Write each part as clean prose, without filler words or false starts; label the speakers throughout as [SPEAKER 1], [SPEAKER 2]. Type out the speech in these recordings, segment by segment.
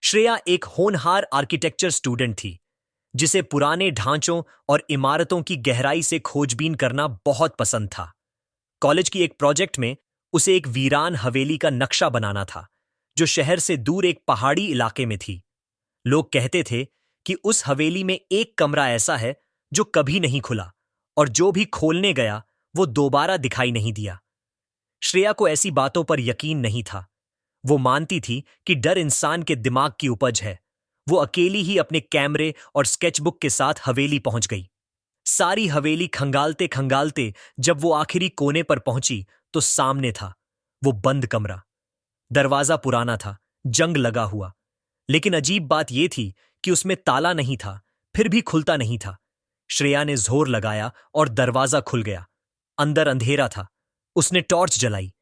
[SPEAKER 1] श्रेया एक होनहार architecture student थी, जिसे पुराने ढांचों और इमारतों की गहराई से खोजबीन करना बहुत पसंद था। कॉलेज की एक प्रोजेक्ट में उसे एक वीरान हवेली का नक्शा बनाना था, जो शहर से दूर एक पहाड़ी इलाके में थी। लोग कहते थे कि उस हवेली में एक कमरा ऐसा है जो कभी नहीं खुला, और जो भी खोलने गया वो दोबारा दिखाई नहीं दिया। श्रेया को ऐसी बातों पर यकीन नहीं था। वो मानती थी कि डर इंसान के दिमाग की उपज है। वो अकेली ही अपने कैमरे और स्केचबुक के साथ हवेली पहुंच गई। सारी हवेली खंगालते खंगालते जब वो आखिरी कोने पर पहुंची तो सामने था वो बंद कमरा। दरवाजा पुराना था, जंग लगा हुआ। लेकिन अजीब बात यह थी कि उसमें ताला नहीं था, फिर भी खुलता नहीं था। श्रेया ने जोर लगाया और दरवाजा खुल गया। अंदर अंधेरा था। उसने टॉर्च जलाई।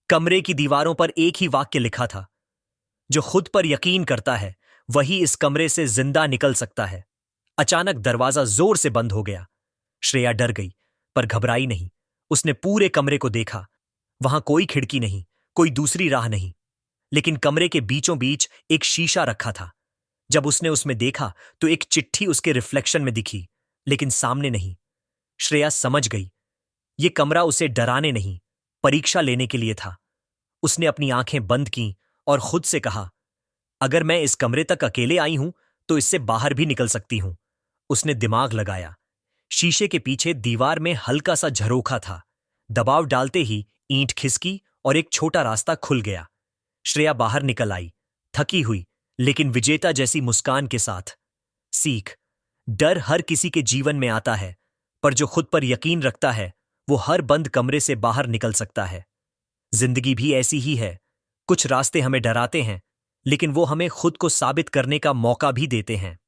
[SPEAKER 1] कमरे की दीवारों पर एक ही वाक्य लिखा था, जो खुद पर यकीन करता है वही इस कमरे से जिंदा निकल सकता है। अचानक दरवाजा जोर से बंद हो गया। श्रेया डर गई, पर घबराई नहीं। उसने पूरे कमरे को देखा। वहां कोई खिड़की नहीं, कोई दूसरी राह नहीं, लेकिन कमरे के बीचों बीच एक शीशा रखा था। जब उसने उसमें देखा तो एक चिट्ठी उसके रिफ्लेक्शन में दिखी, लेकिन सामने नहीं। श्रेया समझ गई, ये कमरा उसे डराने नहीं, परीक्षा लेने के लिए था। उसने अपनी आंखें बंद की और खुद से कहा, अगर मैं इस कमरे तक अकेले आई हूं तो इससे बाहर भी निकल सकती हूं। उसने दिमाग लगाया। शीशे के पीछे दीवार में हल्का सा झरोखा था। दबाव डालते ही ईंट खिसकी और एक छोटा रास्ता खुल गया। श्रेया बाहर निकल आई, थकी हुई लेकिन विजेता जैसी मुस्कान के साथ। सीख: डर हर किसी के जीवन में आता है, पर जो खुद पर यकीन रखता है वो हर बंद कमरे से बाहर निकल सकता है। जिंदगी भी ऐसी ही है। कुछ रास्ते हमें डराते हैं, लेकिन वो हमें खुद को साबित करने का मौका भी देते हैं।